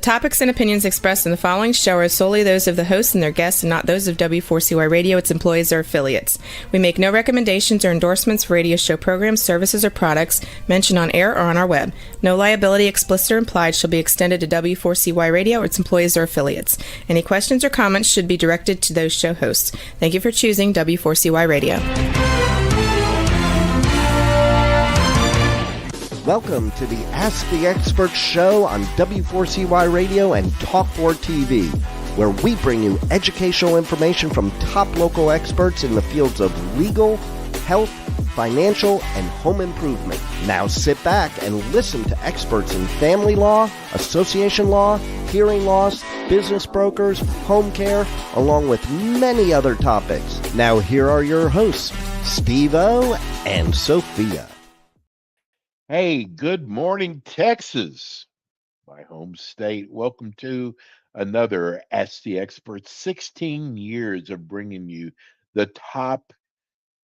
topics and opinions expressed in the following show are solely those of the hosts and their guests and not those of W4CY Radio, its employees, or affiliates. We make no recommendations or endorsements for radio show programs, services, or products mentioned on air or on our web. No liability, explicit or implied, shall be extended to W4CY Radio or its employees or affiliates. Any questions or comments should be directed to those show hosts. Thank you for choosing W4CY Radio. Welcome to the Ask the Expert show on W4CY Radio and Talk4 TV, where we bring you educational information from top local experts in the fields of legal, health, financial, and home improvement. Now sit back and listen to experts in family law, association law, hearing loss, business brokers, home care, along with many other topics. Now here are your hosts, Steve-O and Sophia. Hey, good morning, Texas, my home state. Welcome to another Ask the Experts. 16 years of bringing you the top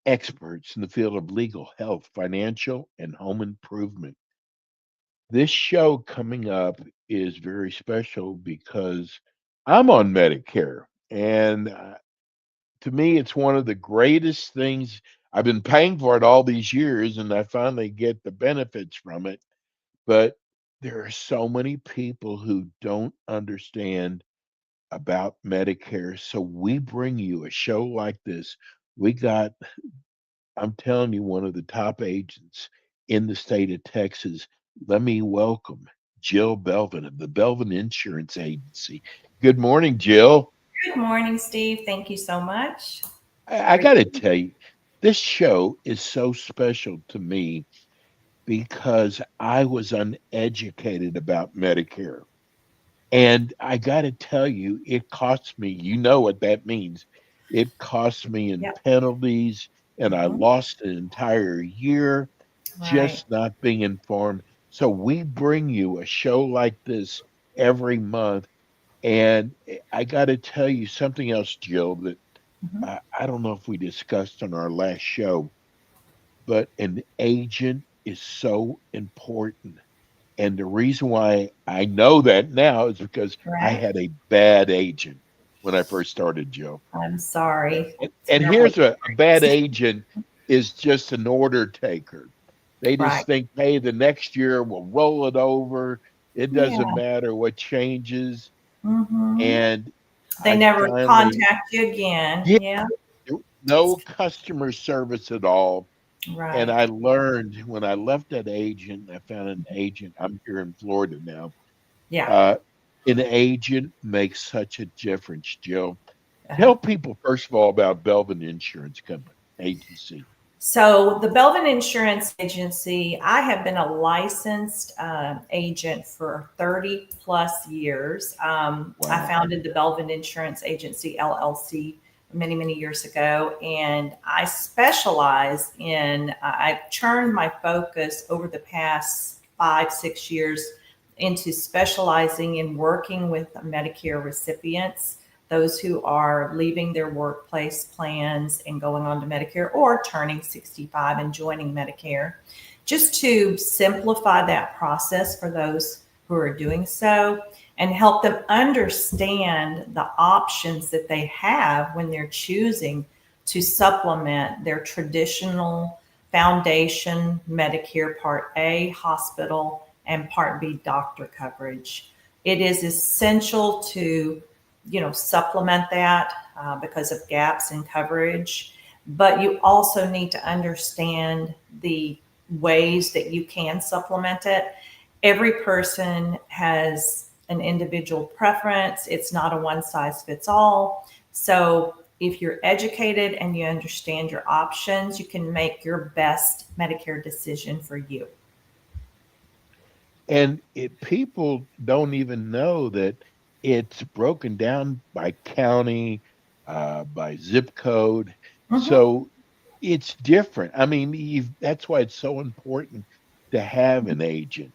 experts in the field of legal, health, financial, and home improvement. This show coming up is very special because I'm on Medicare, and to me, it's one of the greatest things. I've been paying for it all these years, and I finally get the benefits from it. But there are so many people who don't understand about Medicare. So we bring you a show like this. I'm telling you, one of the top agents in the state of Texas. Let me welcome Jill Belvin of the Belvin Insurance Agency. Good morning, Jill. Good morning, Steve. Thank you so much. I got to tell you, this show is so special to me because I was uneducated about Medicare. And I got to tell you, it costs me, you know what that means. It costs me in penalties, and I lost an entire year just not being informed. So we bring you a show like this every month. And I got to tell you something else, Jill, that I don't know if we discussed on our last show, but an agent is so important. And the reason why I know that now is because I had a bad agent when I first started, Jill. I'm sorry. And here's a bad agent is just an order taker. They just think, hey, the next year we'll roll it over. It doesn't matter what changes. And they never contact you again. No customer service at all. Right. And I learned when I left that agent, I found an agent. I'm here in Florida now. An agent makes such a difference, Jill. Tell people, first of all, about Belvin Insurance Company Agency. So the Belvin Insurance Agency, I have been a licensed agent for 30 plus years. I founded the Belvin Insurance Agency, LLC, many, many years ago. And I specialize in, I've turned my focus over the past 5-6 years into specializing in working with Medicare recipients, those who are leaving their workplace plans and going on to Medicare or turning 65 and joining Medicare, just to simplify that process for those who are doing so and help them understand the options that they have when they're choosing to supplement their traditional foundation Medicare Part A hospital and Part B doctor coverage. It is essential to supplement that because of gaps in coverage. But you also need to understand the ways that you can supplement it. Every person has an individual preference. It's not a one size fits all. So if you're educated and you understand your options, you can make your best Medicare decision for you. And people don't even know that it's broken down by county, by zip code. So it's different. I mean, that's why it's so important to have an agent.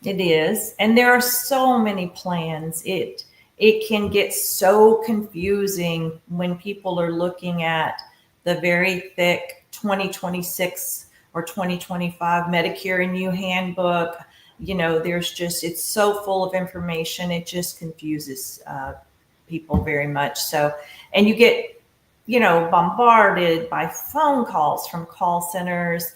It is. And there are so many plans. It can get so confusing when people are looking at the very thick 2026 or 2025 Medicare and You handbook. it's so full of information. It just confuses people very much. So, and you get, bombarded by phone calls from call centers.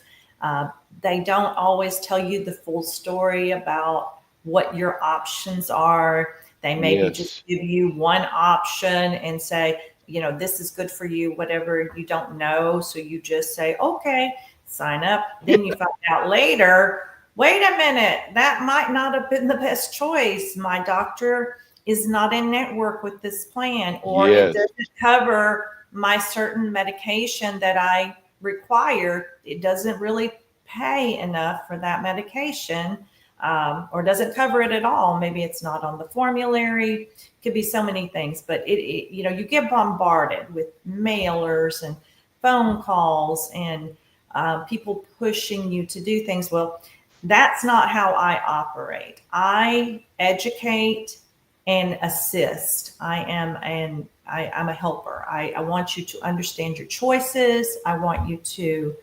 They don't always tell you the full story about what your options are. They maybe just give you one option and say, this is good for you, whatever you don't know. So you just say, okay, sign up. Then you find out later, wait a minute, that might not have been the best choice. My doctor is not in network with this plan, or it doesn't cover my certain medication that I require. It doesn't really pay enough for that medication, or doesn't cover it at all. Maybe it's not on the formulary. Could be so many things, but you get bombarded with mailers and phone calls and people pushing you to do things. Well, that's not how I operate. I educate and assist. I'm a helper. I want you to understand your choices. I want you to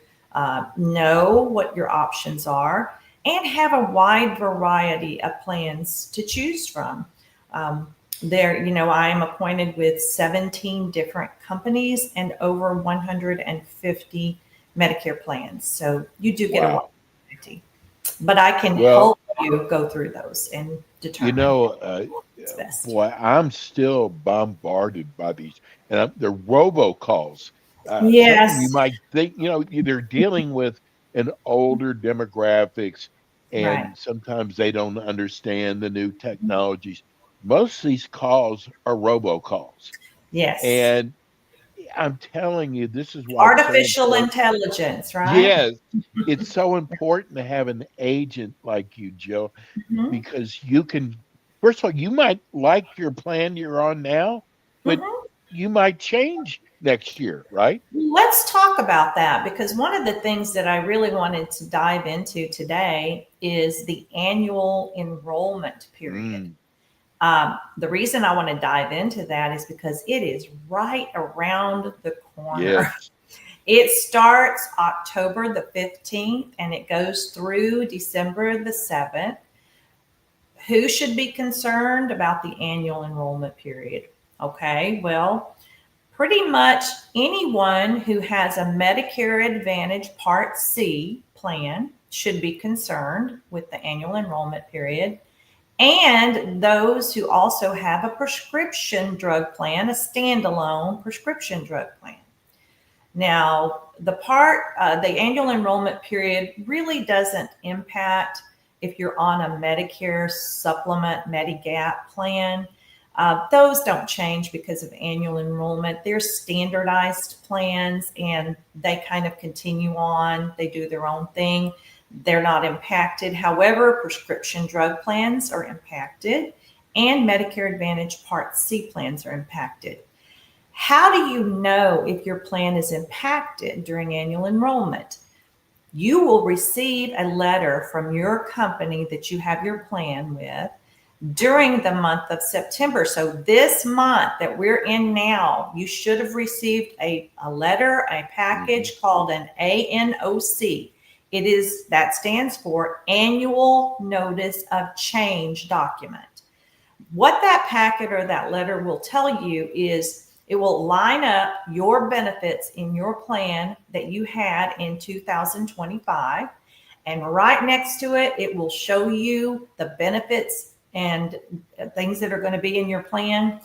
know what your options are and have a wide variety of plans to choose from. I am appointed with 17 different companies and over 150 Medicare plans. So you do get a wide variety. But I can help you go through those and determine what's best. Boy, I'm still bombarded by these, and they're robocalls. Yes. You might think, they're dealing with an older demographics, and sometimes they don't understand the new technologies. Most of these calls are robocalls. Yes. And I'm telling you, this is why artificial intelligence, right? Yes. It's so important to have an agent like you, Jill, because you can, first of all, you might like your plan you're on now, but you might change next year, right? Let's talk about that, because one of the things that I really wanted to dive into today is the annual enrollment period. The reason I want to dive into that is because it is right around the corner. Yes. It starts October the 15th and it goes through December the 7th. Who should be concerned about the annual enrollment period? Okay, well, pretty much anyone who has a Medicare Advantage Part C plan should be concerned with the annual enrollment period. And those who also have a prescription drug plan, a standalone prescription drug plan. Now, the annual enrollment period really doesn't impact if you're on a Medicare supplement, Medigap plan. Those don't change because of annual enrollment. They're standardized plans and they kind of continue on. They do their own thing. They're not impacted. However, prescription drug plans are impacted and Medicare Advantage Part C plans are impacted. How do you know if your plan is impacted during annual enrollment? You will receive a letter from your company that you have your plan with during the month of September. So this month that we're in now, you should have received a letter, a package called an ANOC. That stands for Annual Notice of Change document. What that packet or that letter will tell you is it will line up your benefits in your plan that you had in 2025. And right next to it, it will show you the benefits and things that are going to be in your plan,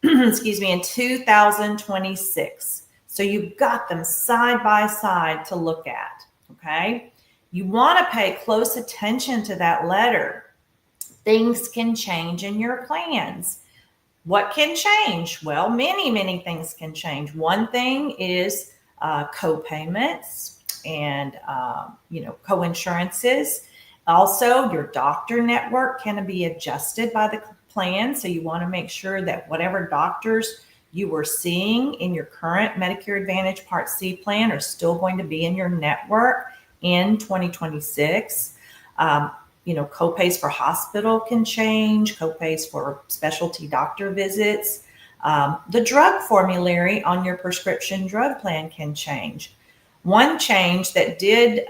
excuse me, in 2026. So you've got them side by side to look at, okay? You want to pay close attention to that letter. Things can change in your plans. What can change? Well, many, many things can change. One thing is co-payments and, co-insurances. Also, your doctor network can be adjusted by the plan. So you want to make sure that whatever doctors you were seeing in your current Medicare Advantage Part C plan are still going to be in your network in 2026. Copays for hospital can change, copays for specialty doctor visits. The drug formulary on your prescription drug plan can change. One change that did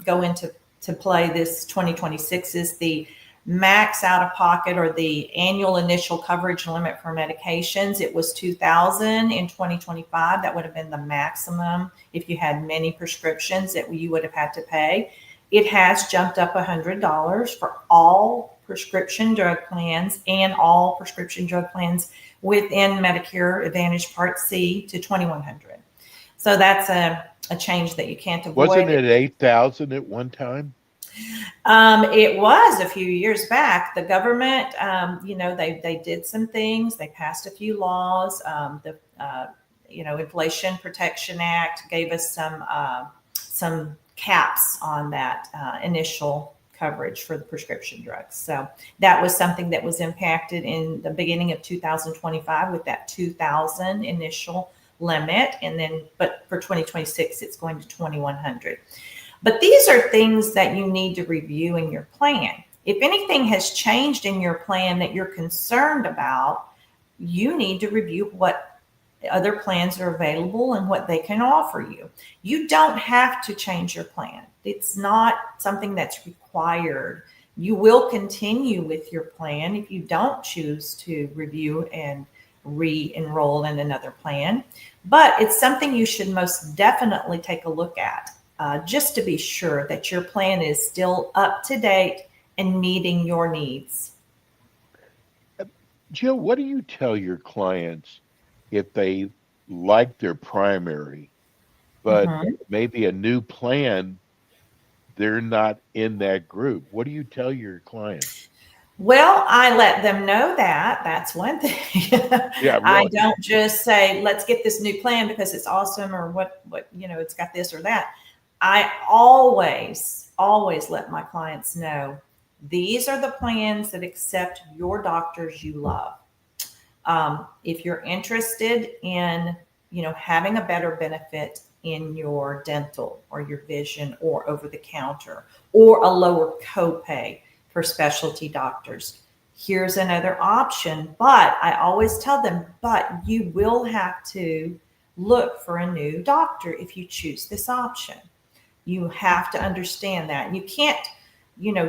go into to play this 2026 is the max out of pocket or the annual initial coverage limit for medications. It was $2,000 in 2025. That would have been the maximum if you had many prescriptions that you would have had to pay. It has jumped up $100 for all prescription drug plans and all prescription drug plans within Medicare Advantage Part C to $2,100. So that's a change that you can't avoid. Wasn't it 8,000 at one time? It was a few years back. The government, they did some things. They passed a few laws. The Inflation Protection Act gave us some caps on that initial coverage for the prescription drugs. So that was something that was impacted in the beginning of 2025 with that 2,000 initial limit, but for 2026 it's going to 2,100. But these are things that you need to review in your plan. If anything has changed in your plan that you're concerned about, you need to review what other plans are available and what they can offer you. You don't have to change your plan. It's not something that's required. You will continue with your plan if you don't choose to review and re-enroll in another plan. But it's something you should most definitely take a look at. Just to be sure that your plan is still up to date and meeting your needs. Jill, what do you tell your clients if they like their primary, but maybe a new plan, they're not in that group? What do you tell your clients? Well, I let them know that. That's one thing. Yeah, really. I don't just say, let's get this new plan because it's awesome or what it's got this or that. I always let my clients know these are the plans that accept your doctors you love. If you're interested in, having a better benefit in your dental or your vision or over the counter or a lower copay for specialty doctors, here's another option. But I always tell them, but you will have to look for a new doctor if you choose this option. You have to understand that. You can't,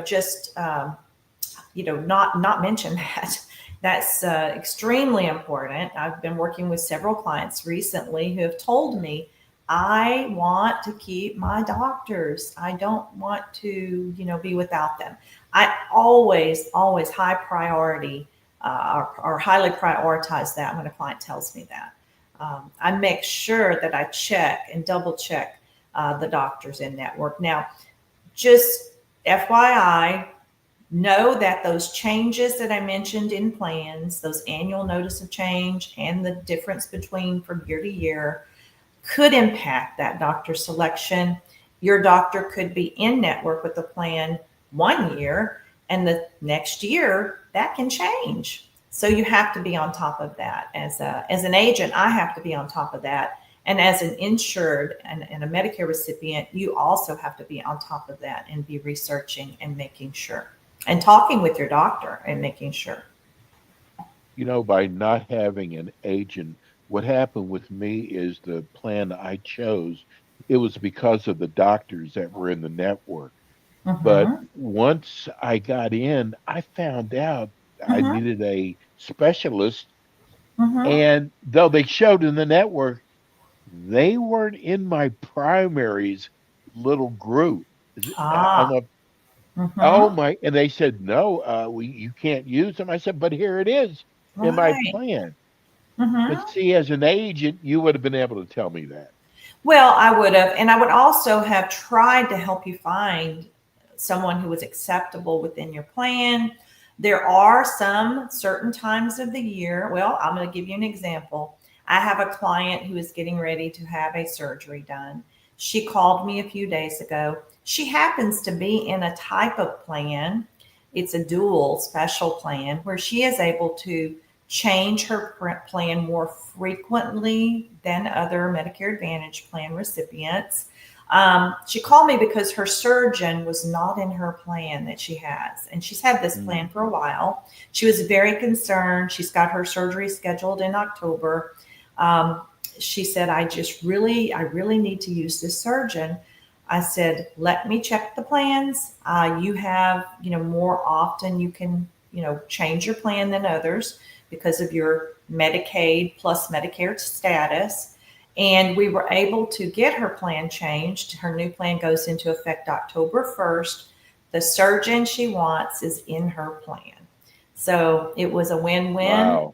just, not mention that. That's extremely important. I've been working with several clients recently who have told me, I want to keep my doctors. I don't want to, be without them. I always high priority or highly prioritize that when a client tells me that. I make sure that I check and double check the doctors in network. Now, just FYI, know that those changes that I mentioned in plans, those annual notice of change and the difference between from year to year could impact that doctor selection. Your doctor could be in network with the plan 1 year and the next year that can change. So you have to be on top of that. As an agent, I have to be on top of that. And as an insured and a Medicare recipient, you also have to be on top of that and be researching and making sure and talking with your doctor and making sure. By not having an agent, what happened with me is the plan I chose, it was because of the doctors that were in the network. But once I got in, I found out I needed a specialist. And though they showed in the network, they weren't in my primary's little group. Oh my! And they said, no, you can't use them. I said, but here it is in my plan. But see, as an agent, you would have been able to tell me that. Well, I would have. And I would also have tried to help you find someone who was acceptable within your plan. There are some certain times of the year. Well, I'm going to give you an example. I have a client who is getting ready to have a surgery done. She called me a few days ago. She happens to be in a type of plan. It's a dual special plan where she is able to change her plan more frequently than other Medicare Advantage plan recipients. She called me because her surgeon was not in her plan that she has. And she's had this plan for a while. She was very concerned. She's got her surgery scheduled in October. She said, I really need to use this surgeon. I said, let me check the plans. You have, more often you can, change your plan than others because of your Medicaid plus Medicare status. And we were able to get her plan changed. Her new plan goes into effect October 1st. The surgeon she wants is in her plan. So it was a win-win. Wow.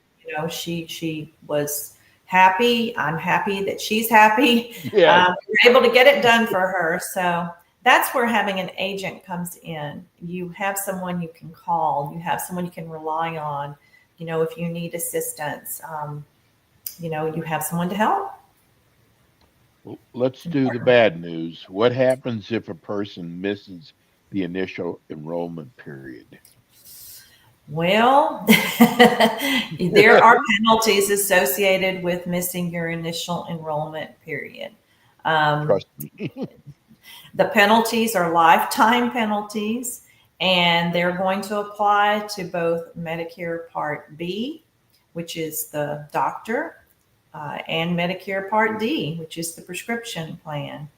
She was happy. I'm happy that she's happy. Yes. We were able to get it done for her. So that's where having an agent comes in. You have someone you can call. You have someone you can rely on. If you need assistance, you have someone to help. Well, let's do the bad news. What happens if a person misses the initial enrollment period? Well, there are penalties associated with missing your initial enrollment period. Trust me. The penalties are lifetime penalties, and they're going to apply to both Medicare Part B, which is the doctor, and Medicare Part D, which is the prescription plan.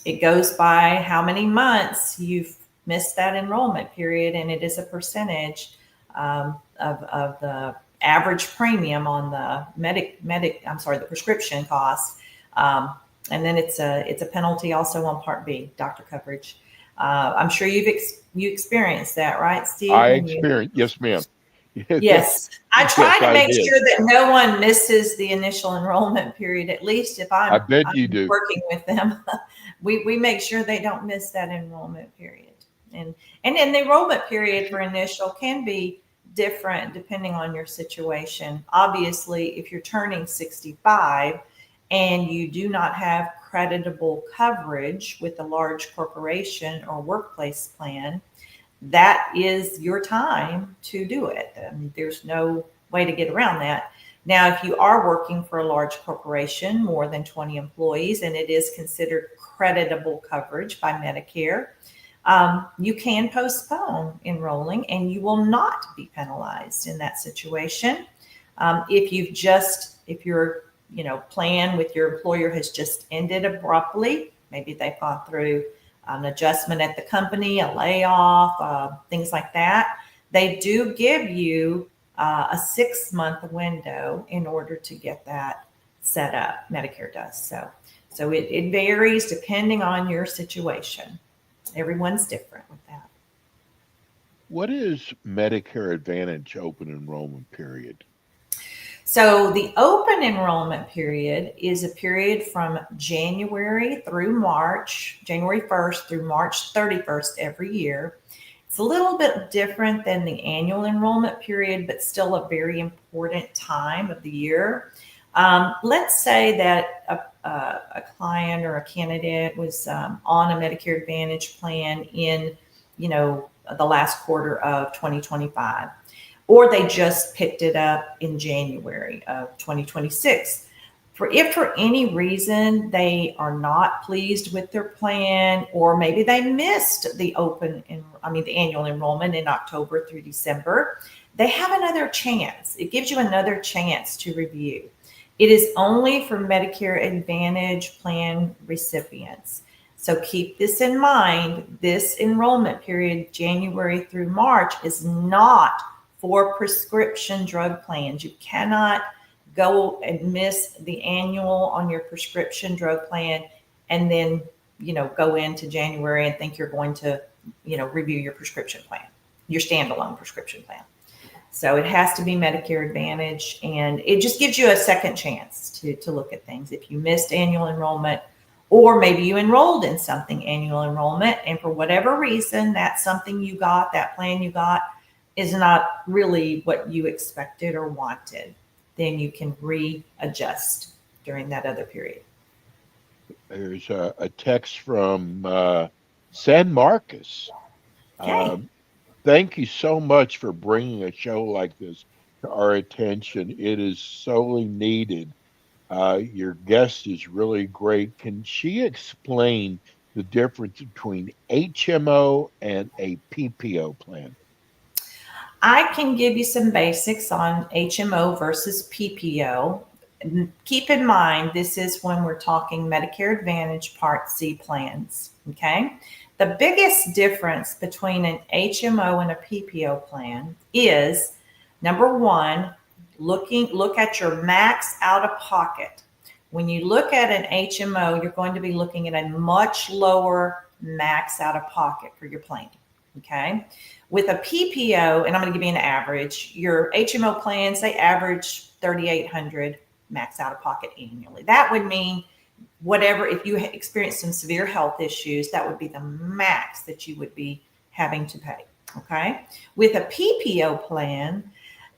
It goes by how many months you've missed that enrollment period, and it is a percentage of the average premium on the the prescription cost. And then it's a penalty also on Part B, doctor coverage. I'm sure you experienced that, right, Steve? I experienced, yes, ma'am. Yes. I try Yes, to I make did. sure that no one misses the initial enrollment period, at least if I bet you do. working with them. We make sure they don't miss that enrollment period. And then the enrollment period for initial can be different depending on your situation. Obviously, if you're turning 65 and you do not have creditable coverage with a large corporation or workplace plan, that is your time to do it. I mean, there's no way to get around that. Now, if you are working for a large corporation, more than 20 employees, and it is considered creditable coverage by Medicare, you can postpone enrolling and you will not be penalized in that situation. If your plan with your employer has just ended abruptly, maybe they've gone through an adjustment at the company, a layoff, things like that, they do give you a 6-month window in order to get that set up. Medicare does. So it varies depending on your situation. Everyone's different with that. What is Medicare Advantage open enrollment period? So the open enrollment period is a period from January 1st through March 31st every year. It's a little bit different than the annual enrollment period, but still a very important time of the year. Let's say that a client or a candidate was on a Medicare Advantage plan in, the last quarter of 2025, or they just picked it up in January of 2026. If for any reason they are not pleased with their plan, or maybe they missed the annual enrollment in October through December, they have another chance. It gives you another chance to review. It is only for Medicare Advantage plan recipients. So keep this in mind. This enrollment period, January through March, is not for prescription drug plans. You cannot go and miss the annual on your prescription drug plan and then, go into January and think you're going to, review your prescription plan, your standalone prescription plan. So it has to be Medicare Advantage, and it just gives you a second chance to look at things. If you missed annual enrollment, or maybe you enrolled in something annual enrollment, and for whatever reason, that plan you got is not really what you expected or wanted, then you can readjust during that other period. There's a text from San Marcos. Okay. Thank you so much for bringing a show like this to our attention. It is sorely needed. Your guest is really great. Can she explain the difference between HMO and a PPO plan? I can give you some basics on HMO versus PPO. keep in mind, this is when we're talking Medicare Advantage Part C plans, okay? The biggest difference between an HMO and a PPO plan is, number one, look at your max out of pocket. When you look at an HMO, you're going to be looking at a much lower max out of pocket for your plan, okay? With a PPO, and I'm going to give you an average, your HMO plans, they average $3,800 max out of pocket annually. That would mean whatever, if you experience some severe health issues, that would be the max that you would be having to pay, okay? With a PPO plan,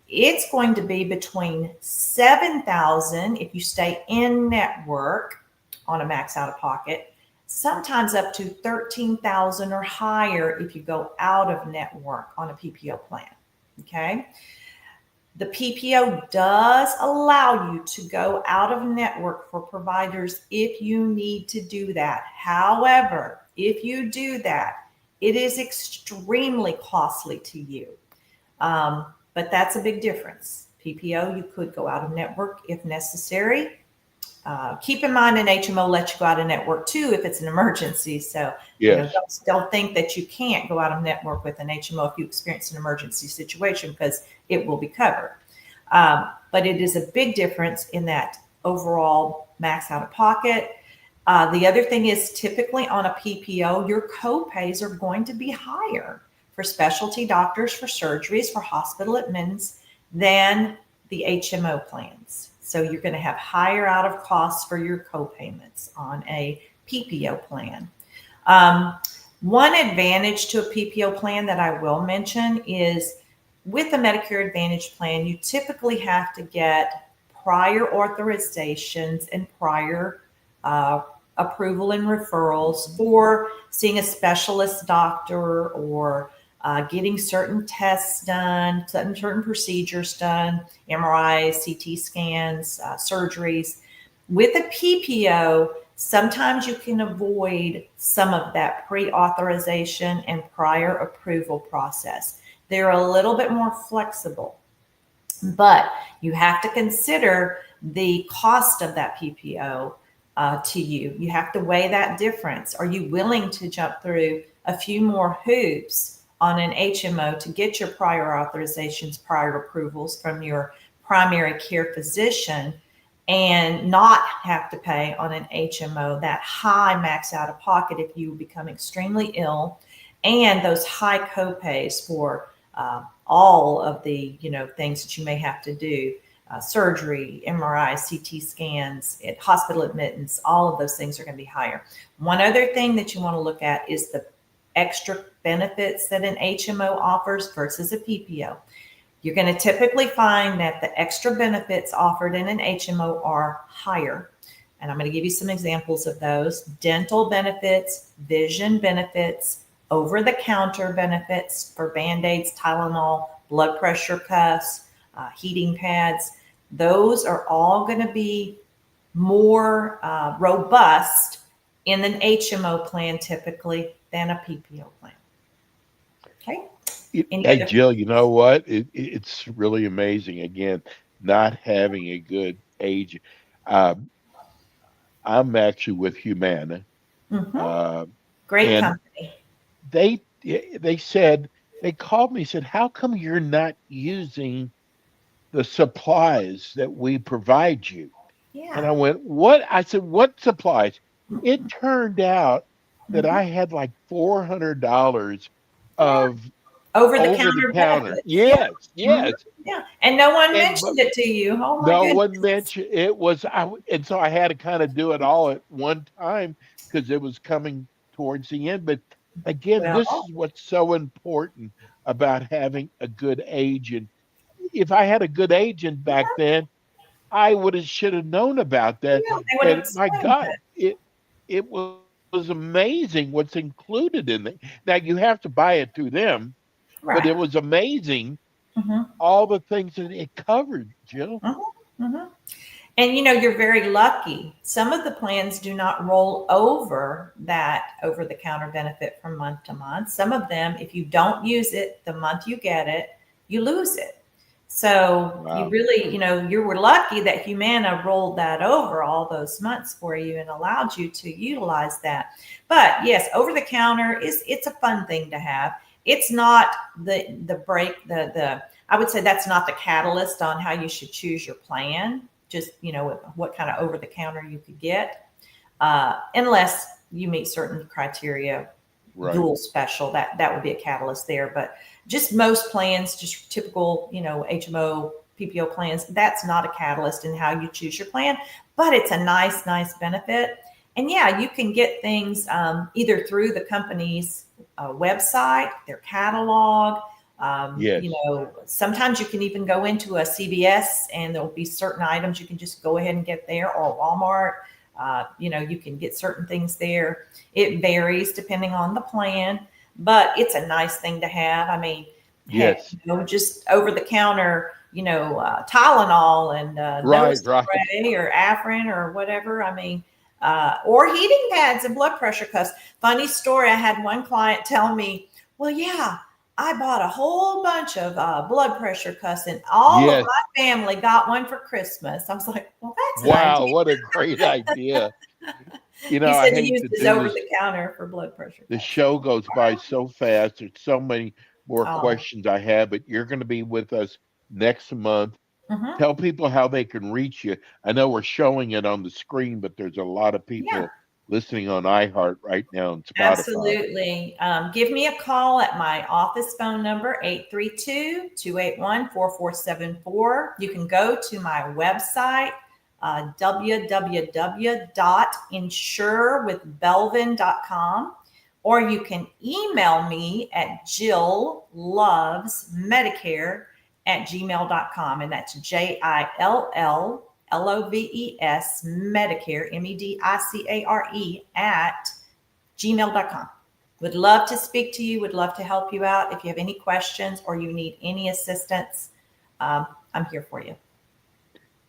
it's going to be between $7,000 if you stay in network on a max out of pocket, sometimes up to $13,000 or higher if you go out of network on a PPO plan, okay? The PPO does allow you to go out of network for providers if you need to do that. However, if you do that, it is extremely costly to you. But that's a big difference. PPO, you could go out of network if necessary. Keep in mind, an HMO lets you go out of network too if it's an emergency. So Yes. don't think that you can't go out of network with an HMO if you experience an emergency situation, because it will be covered. But it is a big difference in that overall max out of pocket. The other thing is, typically on a PPO, your co-pays are going to be higher for specialty doctors, for surgeries, for hospital admins than the HMO plans. So you're going to have higher out of costs for your co-payments on a PPO plan. One advantage to a PPO plan that I will mention is, with a Medicare Advantage plan, you typically have to get prior authorizations and prior approval and referrals for seeing a specialist doctor, or getting certain tests done, certain procedures done, MRIs, CT scans, surgeries. With a PPO, sometimes you can avoid some of that pre-authorization and prior approval process. They're a little bit more flexible, but you have to consider the cost of that PPO to you. You have to weigh that difference. Are you willing to jump through a few more hoops on an HMO to get your prior authorizations, prior approvals from your primary care physician, and not have to pay on an HMO that high max out of pocket if you become extremely ill, and those high copays for all of the things that you may have to do, surgery, MRI, CT scans, hospital admittance, all of those things are going to be higher. One other thing that you want to look at is the extra benefits that an HMO offers versus a PPO. You're going to typically find that the extra benefits offered in an HMO are higher. And I'm going to give you some examples of those: dental benefits, vision benefits, over-the-counter benefits for Band-Aids, Tylenol, blood pressure cuffs, heating pads. Those are all going to be more robust in an HMO plan typically than a PPO plan. Okay. Hey, Jill, you know what? It's really amazing. Again, not having a good age. I'm actually with Humana, Great and company. they said, they called me and said, "How come you're not using the supplies that we provide you?" And I Yeah. went, "What?" I said, "What supplies?" It turned out that I had like $400 Yeah. of Over the over the counter counter. benefits. Yeah. Yes, yes. Yeah. And no one And mentioned it to you. Oh my no goodness. one mentioned it was and so I had to kind of do it all at one time because it was coming towards the end. But again, this Well, is what's so important about having a good agent. If I had a good agent back then, I would have should have known about that. yeah, they would have And my explained God, it. it was amazing what's included in it. Now you have to buy it through them, but Right. it was amazing Mm-hmm. all the things that it covered, Jill. Mm-hmm. Mm-hmm. And you're very lucky. Some of the plans do not roll over that over the counter benefit from month to month. Some of them, if you don't use it the month you get it, you lose it. So Wow. you really, you were lucky that Humana rolled that over all those months for you and allowed you to utilize that. But yes, over the counter it's a fun thing to have. It's not the I would say that's not the catalyst on how you should choose your plan. Just, what kind of over the counter you could get, unless you meet certain criteria. Right. Dual special, that would be a catalyst there. But just most plans, just typical, HMO, PPO plans, that's not a catalyst in how you choose your plan, but it's a nice benefit. And yeah, you can get things either through the company's website, their catalog. Yes. Sometimes you can even go into a CVS and there'll be certain items you can just go ahead and get there, or Walmart. You can get certain things there. It varies depending on the plan, but it's a nice thing to have. I mean, yes, just over the counter, Tylenol and right. spray or Afrin or whatever. I mean, or heating pads and blood pressure cuffs. Funny story. I had one client tell me, well, yeah, I bought a whole bunch of blood pressure cuffs and all of my family got one for Christmas. I was like, well, that's wow, what a great idea. He said he used his over the counter for blood pressure. The show goes by so fast. There's so many more questions I have, but you're going to be with us next month. Mm-hmm. Tell people how they can reach you. I know we're showing it on the screen, but there's a lot of people listening on iHeart right now and Spotify. Absolutely. Give me a call at my office phone number, 832-281-4474. You can go to my website, www.insurewithbelvin.com, or you can email me at jilllovesmedicare@gmail.com, and that's JILLLOVES Medicare, MEDICARE @gmail.com. Would love to speak to you. Would love to help you out. If you have any questions or you need any assistance, I'm here for you.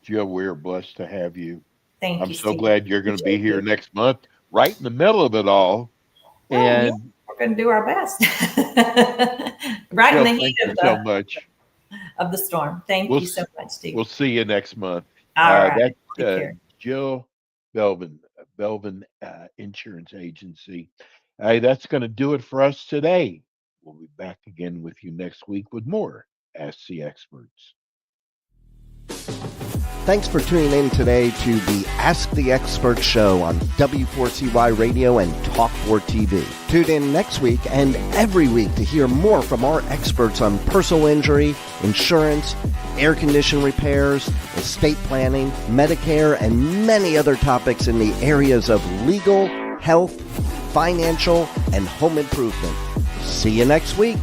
Jill, we're blessed to have you. Thank you. I'm so glad you're going to be here next month, right in the middle of it all. And we're going to do our best. Right in the heat of the storm. Thank you so much, Steve. We'll see you next month. All right. That's Jill Belvin, Belvin Insurance Agency. That's going to do it for us today. We'll be back again with you next week with more Ask the Experts. Thanks for tuning in today to the Ask the Expert show on W4CY Radio and Talk4 TV. Tune in next week and every week to hear more from our experts on personal injury, insurance, air condition repairs, estate planning, Medicare, and many other topics in the areas of legal, health, financial, and home improvement. See you next week.